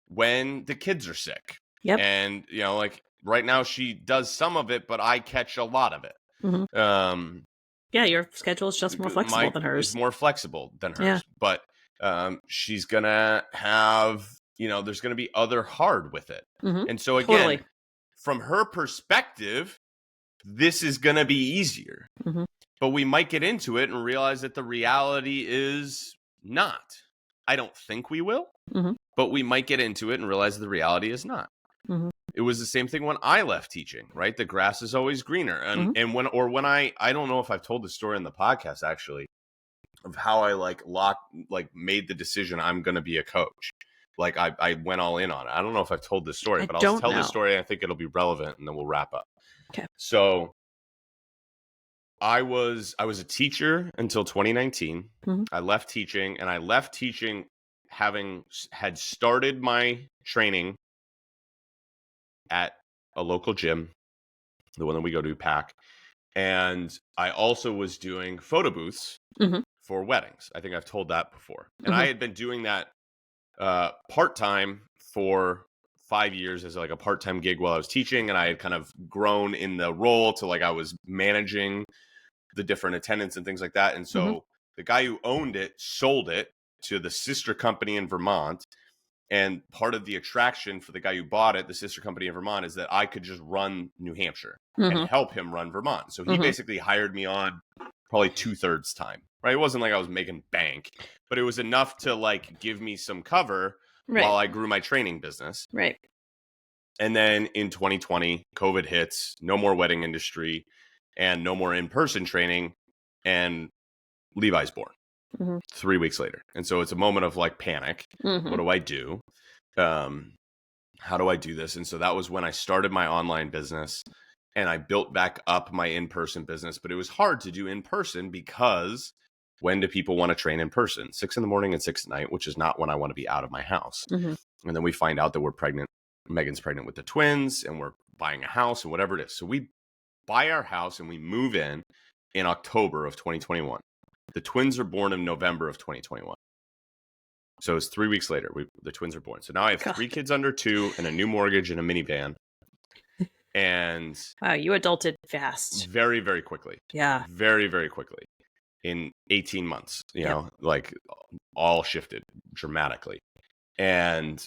when the kids are sick. Yep. And, like right now she does some of it, but I catch a lot of it. Yeah, your schedule is just more flexible than hers. It's more flexible than hers. But she's going to have, there's going to be other hard with it. And so again, from her perspective, this is going to be easier. Mm-hmm. But we might get into it and realize that the reality is not. I don't think we will, mm-hmm. but we might get into it and realize the reality is not. Mm-hmm. It was the same thing when I left teaching, right? The grass is always greener. And Mm-hmm. and when I don't know if I've told the story in the podcast actually of how I made the decision I'm going to be a coach. Like I went all in on it. I don't know if I've told this story, but I'll tell this story. I think it'll be relevant and then we'll wrap up. Okay. So I was a teacher until 2019. Mm-hmm. I left teaching, and I left teaching had started my training at a local gym, the one that we go to, PAC. And I also was doing photo booths mm-hmm. for weddings. I think I've told that before. And mm-hmm. I had been doing that part-time for 5 years as like a part-time gig while I was teaching. And I had kind of grown in the role to like I was managing the different attendants and things like that. And so mm-hmm. the guy who owned it sold it to the sister company in Vermont. And part of the attraction for the guy who bought it, the sister company in Vermont, is that I could just run New Hampshire mm-hmm. and help him run Vermont. So he mm-hmm. basically hired me on probably 2/3 time, right? It wasn't like I was making bank, but it was enough to like give me some cover while I grew my training business. Right. And then in 2020, COVID hits, no more wedding industry and no more in-person training. And Levi's born 3 weeks later. And so it's a moment of like panic. Mm-hmm. What do I do? How do I do this? And so that was when I started my online business and I built back up my in-person business. But it was hard to do in person because when do people want to train in person? 6 a.m. and 6 p.m, which is not when I want to be out of my house. Mm-hmm. And then we find out that we're pregnant. Megan's pregnant with the twins and we're buying a house and whatever it is. So we buy our house and we move in October of 2021. The twins are born in November of 2021. So it's 3 weeks later, the twins are born. So now I have 3 kids under 2 and a new mortgage and a minivan. And wow, you adulted fast. Very, very quickly. Yeah. Very, very quickly. In 18 months, you know, like all shifted dramatically. And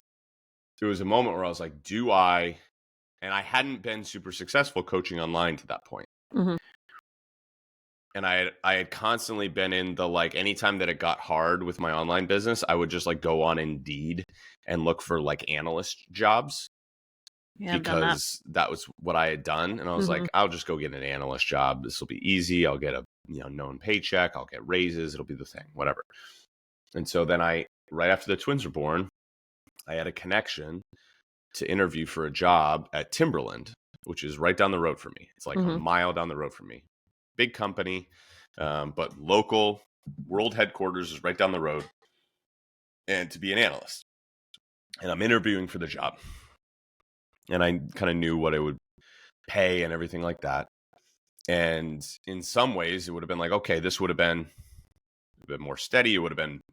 there was a moment where I was like, and I hadn't been super successful coaching online to that point. Mm-hmm. And I had constantly been in the like, anytime that it got hard with my online business, I would just like go on Indeed and look for like analyst jobs. Yeah, because that was what I had done. And I was like, I'll just go get an analyst job. This will be easy. I'll get a known paycheck. I'll get raises. It'll be the thing, whatever. And so then right after the twins were born, I had a connection to interview for a job at Timberland, which is right down the road from me. It's like a mile down the road from me. Big company, but local. World headquarters is right down the road. And to be an analyst. And I'm interviewing for the job. And I kind of knew what it would pay and everything like that. And in some ways, it would have been like, okay, this would have been a bit more steady. I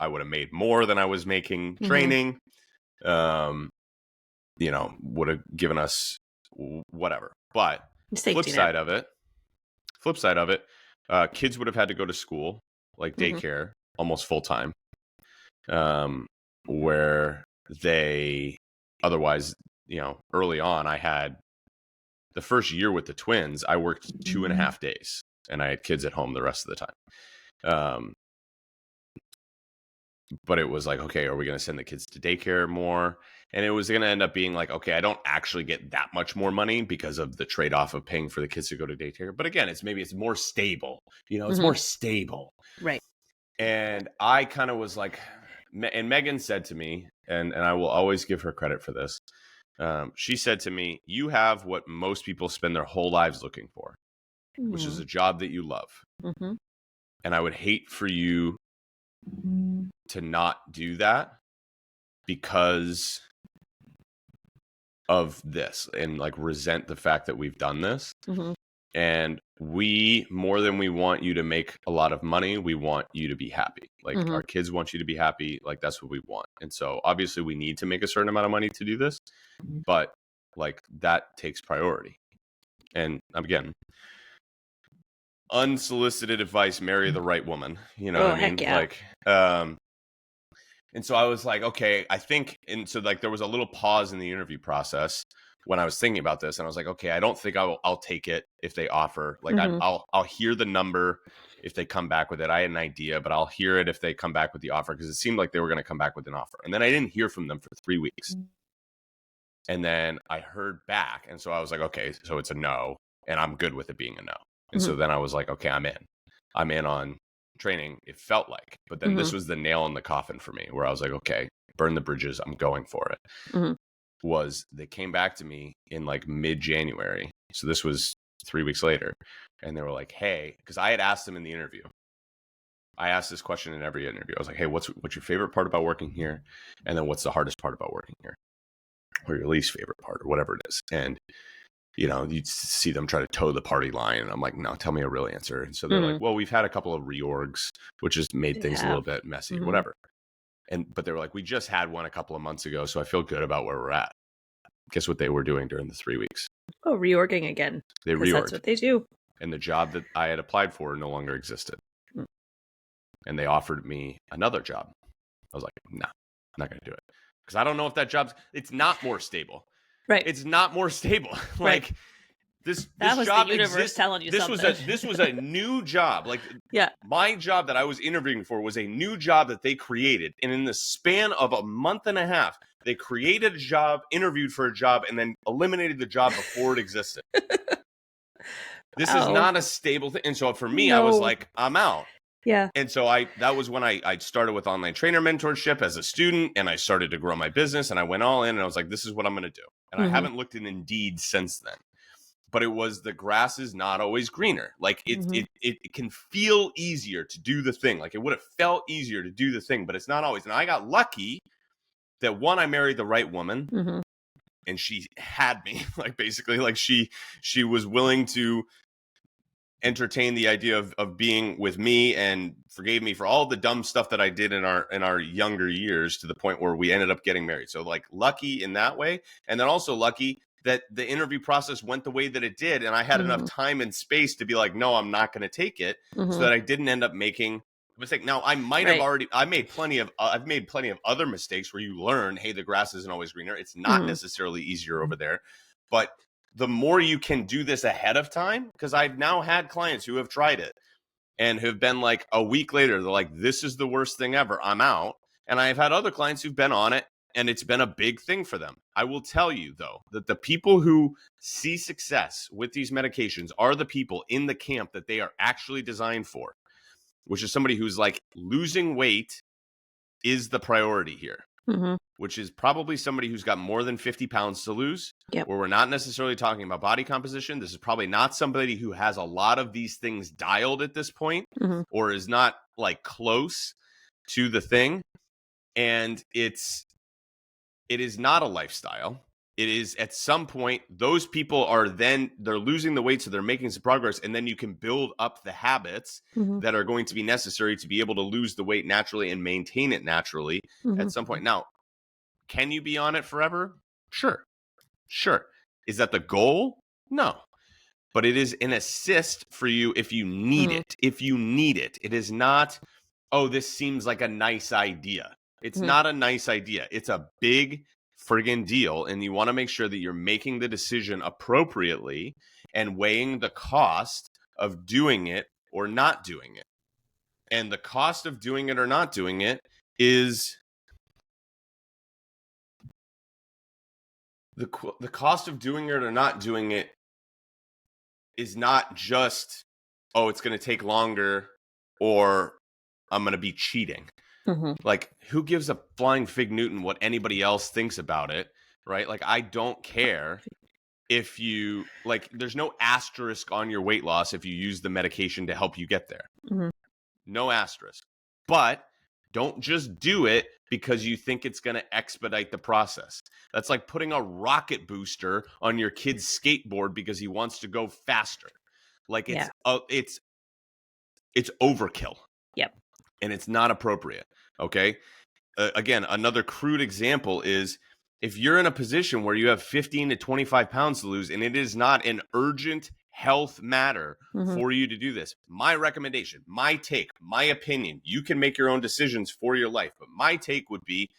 would have made more than I was making training. Would have given us whatever. But flip side of it, kids would have had to go to school, like daycare, almost full time, where they otherwise, early on, I had the first year with the twins, I worked 2.5 days and I had kids at home the rest of the time. But it was like, okay, are we going to send the kids to daycare more? And it was going to end up being like, okay, I don't actually get that much more money because of the trade-off of paying for the kids to go to daycare. But again, it's more stable, it's more stable. Right. And I kind of was like, and Megan said to me, and I will always give her credit for this. She said to me, you have what most people spend their whole lives looking for, which is a job that you love. And I would hate for you to not do that because of this and like resent the fact that we've done this. And we, more than we want you to make a lot of money, we want you to be happy. Like our kids want you to be happy. Like that's what we want. And so obviously we need to make a certain amount of money to do this, but like that takes priority. And again, unsolicited advice, marry the right woman. You know what I mean? Yeah. Like, and so I was like, okay, I think, and so like there was a little pause in the interview process when I was thinking about this, and I was like, okay, I don't think I'll take it if they offer. Like, Mhm. I'll hear the number if they come back with it. I had an idea, but I'll hear it if they come back with the offer, because it seemed like they were going to come back with an offer. And then I didn't hear from them for 3 weeks. And then I heard back. And so I was like, okay, so it's a no, and I'm good with it being a no. And so then I was like, okay, I'm in on training. It felt like, but then this was the nail in the coffin for me, where I was like, okay, burn the bridges. I'm going for it. Was they came back to me in like mid-January. So this was 3 weeks later. And they were like, hey, because I had asked them in the interview. I asked this question in every interview. I was like, hey, what's your favorite part about working here? And then what's the hardest part about working here? Or your least favorite part, or whatever it is. And, you know, you'd see them try to toe the party line. And I'm like, no, tell me a real answer. And so they're like, well, we've had a couple of reorgs, which has made things a little bit messy, whatever. But they were like, we just had one a couple of months ago, so I feel good about where we're at. Guess what they were doing during the 3 weeks? Oh, reorging again. They reorged. That's what they do. And the job that I had applied for no longer existed. And they offered me another job. I was like, nah, I'm not going to do it. Because I don't know if that it's not more stable. Right. It's not more stable. Like, this was job the universe exists. telling you this something. This was a new job. Like, yeah, my job that I was interviewing for was a new job that they created. And in the span of a month and a half, they created a job, interviewed for a job, and then eliminated the job before it existed. This is not a stable thing. And so for me, I was like, I'm out. Yeah. And so that was when I started with online trainer mentorship as a student, and I started to grow my business, and I went all in, and I was like, this is what I'm going to do. And I haven't looked at Indeed since then. But it was, the grass is not always greener. Like, it can feel easier to do the thing. Like, it would have felt easier to do the thing, but it's not always. And I got lucky that, one, I married the right woman, and she had me. Like, basically, like, she was willing to entertain the idea of being with me, and forgave me for all the dumb stuff that I did in our younger years, to the point where we ended up getting married. So, like, lucky in that way. And then also lucky that the interview process went the way that it did, and I had enough time and space to be like, no, I'm not going to take it, so that I didn't end up making a mistake. Now, I might have I've made plenty of other mistakes where you learn, hey, the grass isn't always greener. It's not necessarily easier over there. But the more you can do this ahead of time, because I've now had clients who have tried it and have been like, a week later, they're like, this is the worst thing ever, I'm out. And I've had other clients who've been on it, and it's been a big thing for them. I will tell you, though, that the people who see success with these medications are the people in the camp that they are actually designed for, which is somebody who's like, losing weight is the priority here. Which is probably somebody who's got more than 50 pounds to lose, where we're not necessarily talking about body composition. This is probably not somebody who has a lot of these things dialed at this point, or is not like close to the thing. And it is not a lifestyle. It is, at some point, those people they're losing the weight, so they're making some progress, and then you can build up the habits that are going to be necessary to be able to lose the weight naturally and maintain it naturally at some point. Now, can you be on it forever? Sure. Is that the goal? No. But it is an assist for you if you need it. If you need it. It is not, oh, this seems like a nice idea. It's not a nice idea. It's a big friggin' deal, and you want to make sure that you're making the decision appropriately and weighing the cost of doing it or not doing it. And the cost of doing it or not doing it is... The cost of doing it or not doing it is not just, oh, it's going to take longer, or I'm going to be cheating. Like, who gives a flying fig Newton what anybody else thinks about it, right? Like, I don't care if you, like, there's no asterisk on your weight loss if you use the medication to help you get there. No asterisk. But don't just do it because you think it's going to expedite the process. That's like putting a rocket booster on your kid's skateboard because he wants to go faster. Like, it's overkill. Yep. And it's not appropriate. Okay. Again, another crude example is, if you're in a position where you have 15 to 25 pounds to lose, and it is not an urgent health matter for you to do this, my recommendation, my take, my opinion, you can make your own decisions for your life, but my take would be,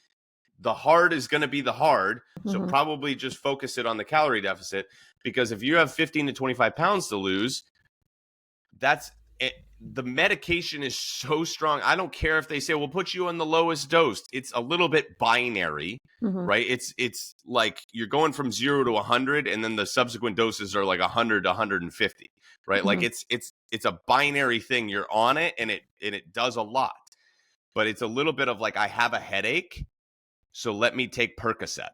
the hard is going to be the hard. So probably just focus it on the calorie deficit, because if you have 15 to 25 pounds to lose, that's it. The medication is so strong. I don't care if they say, we'll put you on the lowest dose. It's a little bit binary, right? It's like you're going from 0 to 100, and then the subsequent doses are like 100 to 150, right? Like it's a binary thing. You're on it, and it does a lot. But it's a little bit of like, I have a headache, so let me take Percocet.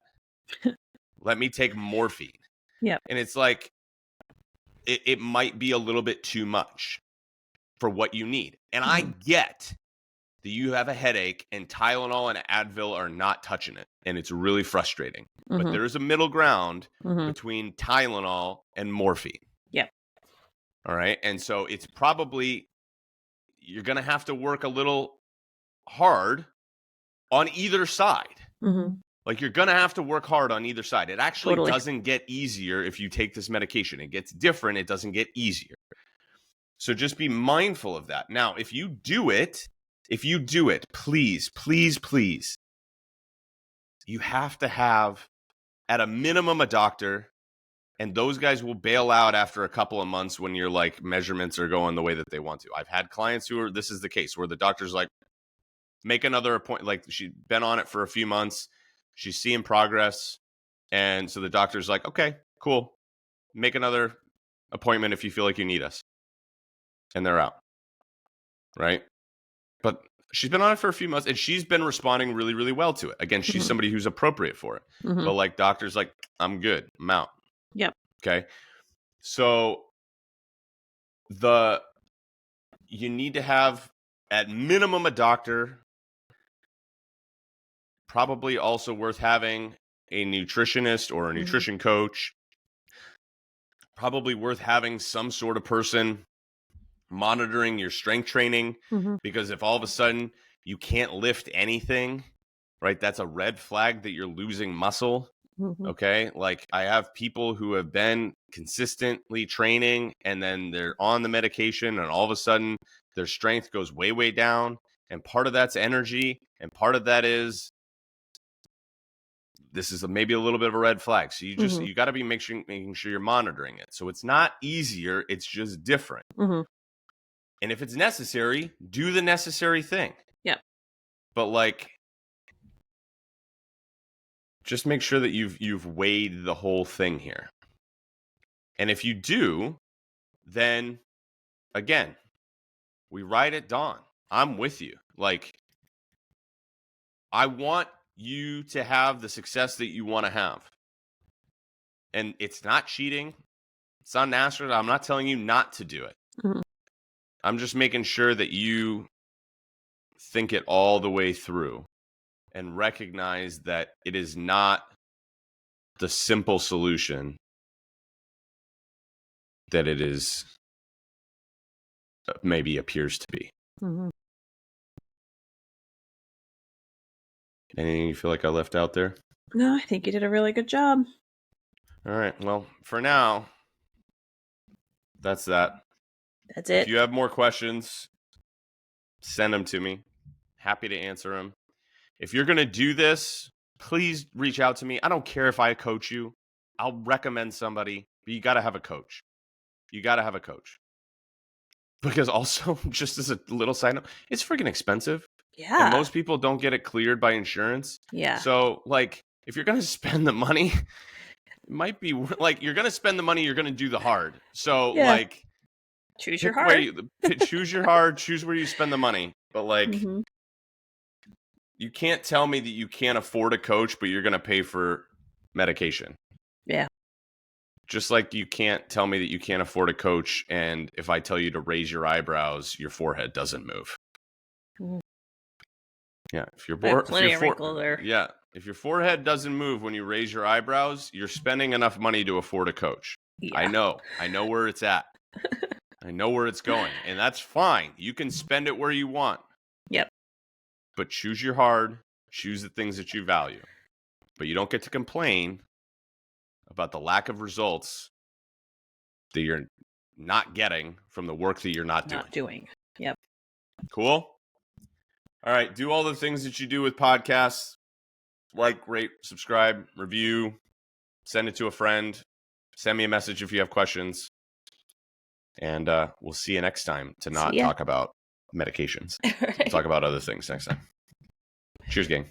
Let me take morphine. Yeah. And it's like, it might be a little bit too much for what you need. And I get that you have a headache and Tylenol and Advil are not touching it. And it's really frustrating. But there is a middle ground between Tylenol and morphine. Yeah. All right. And so it's probably, you're going to have to work a little hard on either side. Like, you're going to have to work hard on either side. It actually doesn't get easier if you take this medication. It gets different. It doesn't get easier. So just be mindful of that. Now, if you do it, please, please, please, you have to have at a minimum a doctor, and those guys will bail out after a couple of months when your like measurements are going the way that they want to. I've had clients this is the case, where the doctor's like, make another appointment. Like, she's been on it for a few months. She's seeing progress. And so the doctor's like, okay, cool. Make another appointment if you feel like you need us. And they're out. Right? But she's been on it for a few months, and she's been responding really, really well to it. Again, she's somebody who's appropriate for it. But like, doctor's like, I'm good. I'm out. Yep. Okay. So you need to have at minimum a doctor. Probably also worth having a nutritionist or a nutrition coach. Probably worth having some sort of person monitoring your strength training, because if all of a sudden you can't lift anything, right, that's a red flag that you're losing muscle. Okay. Like, I have people who have been consistently training, and then they're on the medication, and all of a sudden their strength goes way, way down. And part of that's energy. And part of that is, this is maybe a little bit of a red flag. So you got to be making sure you're monitoring it. So it's not easier. It's just different. And if it's necessary, do the necessary thing. Yeah. But like, just make sure that you've weighed the whole thing here. And if you do, then again, we ride at dawn. I'm with you. Like, I want you to have the success that you want to have. And it's not cheating. It's not nasty. I'm not telling you not to do it. I'm just making sure that you think it all the way through and recognize that it is not the simple solution that it is, maybe appears to be. Anything you feel like I left out there? No, I think you did a really good job. All right. Well, for now, that's that. That's it. If you have more questions, send them to me. Happy to answer them. If you're going to do this, please reach out to me. I don't care if I coach you. I'll recommend somebody, but you got to have a coach. Because also, just as a little side note, it's freaking expensive. Yeah. And most people don't get it cleared by insurance. Yeah. So, like, if you're going to spend the money, it might be like, you're going to spend the money, you're going to do the hard. So, like, choose your hard. Choose your hard. Choose where you spend the money. But like, you can't tell me that you can't afford a coach, but you're going to pay for medication. Yeah. Just like you can't tell me that you can't afford a coach, and if I tell you to raise your eyebrows, your forehead doesn't move. Yeah, if your if your forehead doesn't move when you raise your eyebrows, you're spending enough money to afford a coach. Yeah. I know where it's at. I know where it's going, and that's fine. You can spend it where you want. Yep. But choose your hard, choose the things that you value. But you don't get to complain about the lack of results that you're not getting from the work that you're not doing. Yep. Cool? All right, do all the things that you do with podcasts. like, rate, subscribe, review, send it to a friend, send me a message if you have questions. And we'll see you next time to not talk about medications. Right. We'll talk about other things next time. Cheers, gang.